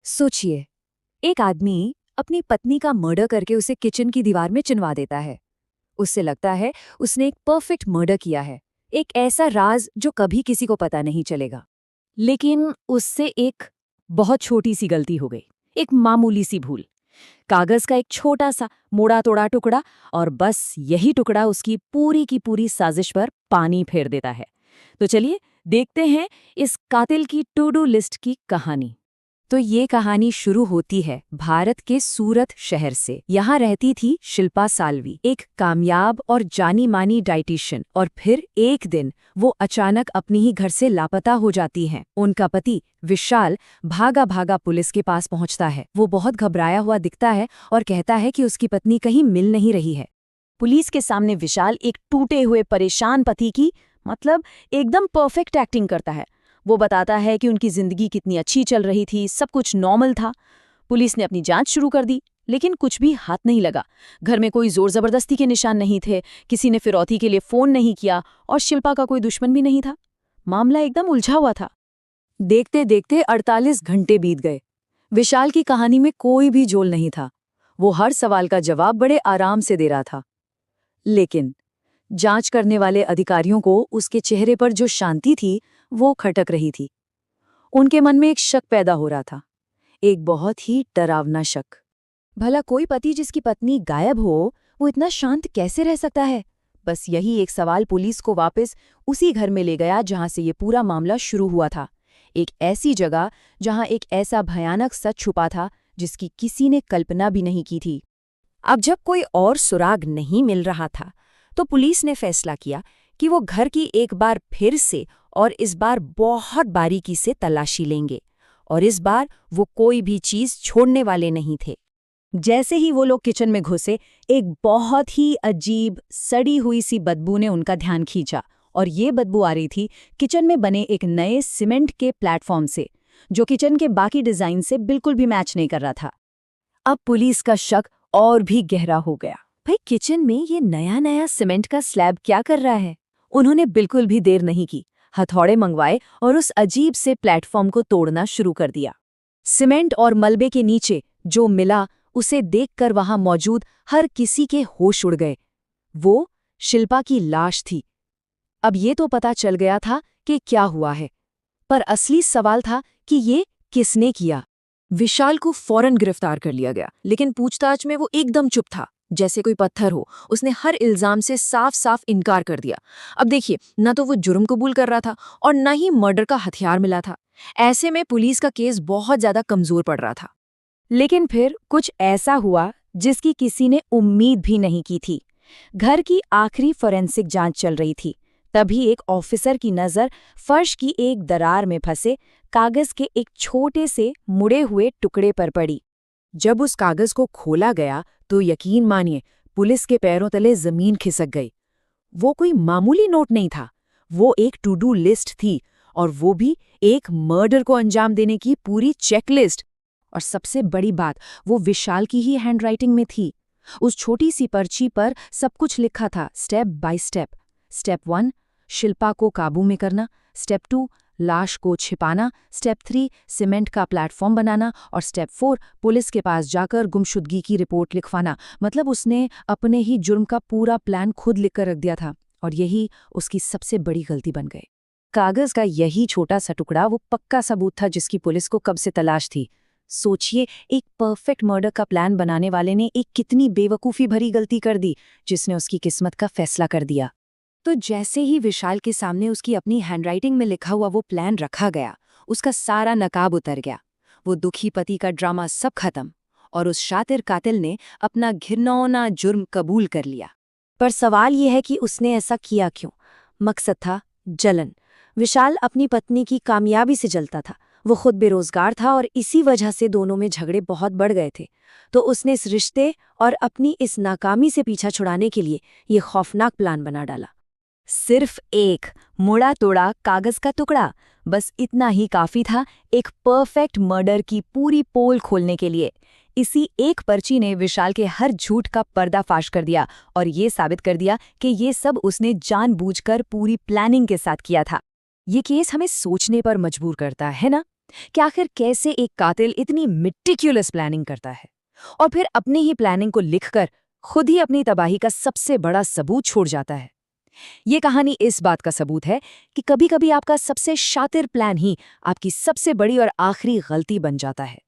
सोचिए, एक आदमी अपनी पत्नी का मर्डर करके उसे किचन की दीवार में चिनवा देता है। उससे लगता है उसने एक परफेक्ट मर्डर किया है, एक ऐसा राज जो कभी किसी को पता नहीं चलेगा। लेकिन उससे एक बहुत छोटी सी गलती हो गई, एक मामूली सी भूल। कागज का एक छोटा सा मोड़ा तोड़ा टुकड़ा, और बस यही टुकड़ा उसकी पूरी की पूरी साजिश पर पानी फेर देता है। तो चलिए देखते हैं इस कातिल की टू डू लिस्ट की कहानी। तो ये कहानी शुरू होती है भारत के सूरत शहर से। यहाँ रहती थी शिल्पा साल्वी, एक कामयाब और जानी मानी डाइटिशियन। और फिर एक दिन वो अचानक अपनी ही घर से लापता हो जाती हैं। उनका पति विशाल भागा भागा पुलिस के पास पहुंचता है। वो बहुत घबराया हुआ दिखता है और कहता है कि उसकी पत्नी कहीं मिल नहीं रही है। पुलिस के सामने विशाल एक टूटे हुए परेशान पति की एकदम परफेक्ट एक्टिंग करता है। वो बताता है कि उनकी जिंदगी कितनी अच्छी चल रही थी, सब कुछ नॉर्मल था। पुलिस ने अपनी जांच शुरू कर दी, लेकिन कुछ भी हाथ नहीं लगा। घर में कोई जोर जबरदस्ती के निशान नहीं थे, किसी ने फिरौती के लिए फोन नहीं किया, और शिल्पा का कोई दुश्मन भी नहीं था। मामला एकदम उलझा हुआ था। देखते देखते 48 घंटे बीत गए। विशाल की कहानी में कोई भी झोल नहीं था। वो हर सवाल का जवाब बड़े आराम से दे रहा था। लेकिन जांच करने वाले अधिकारियों को उसके चेहरे पर जो शांति थी वो खटक रही थी। उनके मन में एक शक पैदा हो रहा था, एक बहुत ही डरावना शक। भला कोई पति जिसकी पत्नी गायब हो, वो इतना शांत कैसे रह सकता है? बस यही एक सवाल पुलिस को वापस उसी घर में ले गया जहां से ये पूरा मामला शुरू हुआ था। एक ऐसी जगह जहां एक ऐसा भयानक सच छुपा था जिसकी किसी ने कल्पना भी नहीं की थी। अब जब कोई और सुराग नहीं मिल रहा था, तो पुलिस ने फैसला किया कि वो घर की एक बार फिर से और इस बार बहुत बारीकी से तलाशी लेंगे। और इस बार वो कोई भी चीज छोड़ने वाले नहीं थे। जैसे ही वो लोग किचन में घुसे, एक बहुत ही अजीब सड़ी हुई सी बदबू ने उनका ध्यान खींचा। और ये बदबू आ रही थी किचन में बने एक नए सीमेंट के प्लेटफॉर्म से, जो किचन के बाकी डिजाइन से बिल्कुल भी मैच नहीं कर रहा था। अब पुलिस का शक और भी गहरा हो गया। भाई, किचन में ये नया नया सीमेंट का स्लैब क्या कर रहा है? उन्होंने बिल्कुल भी देर नहीं की, हथौड़े मंगवाए और उस अजीब से प्लेटफॉर्म को तोड़ना शुरू कर दिया। सीमेंट और मलबे के नीचे जो मिला, उसे देखकर वहां मौजूद हर किसी के होश उड़ गए। वो शिल्पा की लाश थी। अब ये तो पता चल गया था कि क्या हुआ है, पर असली सवाल था कि ये किसने किया। विशाल को फौरन गिरफ्तार कर लिया गया, लेकिन पूछताछ में वो एकदम चुप था, जैसे कोई पत्थर हो। उसने हर इल्जाम से साफ साफ इनकार कर दिया। अब देखिए, न तो वो जुर्म कबूल कर रहा था और न ही मर्डर का हथियार मिला था। ऐसे में पुलिस का केस बहुत ज्यादा कमजोर पड़ रहा था। लेकिन फिर कुछ ऐसा हुआ जिसकी किसी ने उम्मीद भी नहीं की थी। घर की आखिरी फोरेंसिक जांच चल रही थी, तभी एक ऑफिसर की नजर फर्श की एक दरार में फंसे कागज के एक छोटे से मुड़े हुए टुकड़े पर पड़ी। जब उस कागज को खोला गया तो यकीन मानिए, पुलिस के पैरों तले जमीन खिसक गई। वो कोई मामूली नोट नहीं था, वो एक टू डू लिस्ट थी, और वो भी एक मर्डर को अंजाम देने की पूरी चेकलिस्ट। और सबसे बड़ी बात, वो विशाल की ही हैंडराइटिंग में थी। उस छोटी सी पर्ची पर सब कुछ लिखा था, step by step. Step 1, Shilpa को काबू में करना। स्टेप 2, लाश को छिपाना। स्टेप 3, सीमेंट का प्लेटफॉर्म बनाना। और स्टेप 4, पुलिस के पास जाकर गुमशुदगी की रिपोर्ट लिखवाना। मतलब उसने अपने ही जुर्म का पूरा प्लान खुद लिखकर रख दिया था, और यही उसकी सबसे बड़ी गलती बन गई। कागज का यही छोटा सा टुकड़ा वो पक्का सबूत था जिसकी पुलिस को कब से तलाश थी। सोचिए, एक परफेक्ट मर्डर का प्लान बनाने वाले ने एक कितनी बेवकूफ़ी भरी गलती कर दी, जिसने उसकी किस्मत का फैसला कर दिया। तो जैसे ही विशाल के सामने उसकी अपनी हैंडराइटिंग में लिखा हुआ वो प्लान रखा गया, उसका सारा नकाब उतर गया। वो दुखी पति का ड्रामा सब खत्म, और उस शातिर कातिल ने अपना घिनौना जुर्म कबूल कर लिया। पर सवाल ये है कि उसने ऐसा किया क्यों? मकसद था जलन। विशाल अपनी पत्नी की कामयाबी से जलता था। वो खुद बेरोजगार था और इसी वजह से दोनों में झगड़े बहुत बढ़ गए थे। तो उसने इस रिश्ते और अपनी इस नाकामी से पीछा छुड़ाने के लिए ये खौफनाक प्लान बना डाला। सिर्फ एक मुड़ा तोड़ा कागज का टुकड़ा, बस इतना ही काफी था एक परफेक्ट मर्डर की पूरी पोल खोलने के लिए। इसी एक पर्ची ने विशाल के हर झूठ का पर्दाफाश कर दिया और ये साबित कर दिया कि ये सब उसने जानबूझकर पूरी प्लानिंग के साथ किया था। ये केस हमें सोचने पर मजबूर करता है ना? कि आखिर कैसे एक कातिल इतनी मिटिक्युलस प्लानिंग करता है और फिर अपनी ही प्लानिंग को लिखकर खुद ही अपनी तबाही का सबसे बड़ा सबूत छोड़ जाता है। ये कहानी इस बात का सबूत है कि कभी-कभी आपका सबसे शातिर प्लान ही आपकी सबसे बड़ी और आखिरी गलती बन जाता है।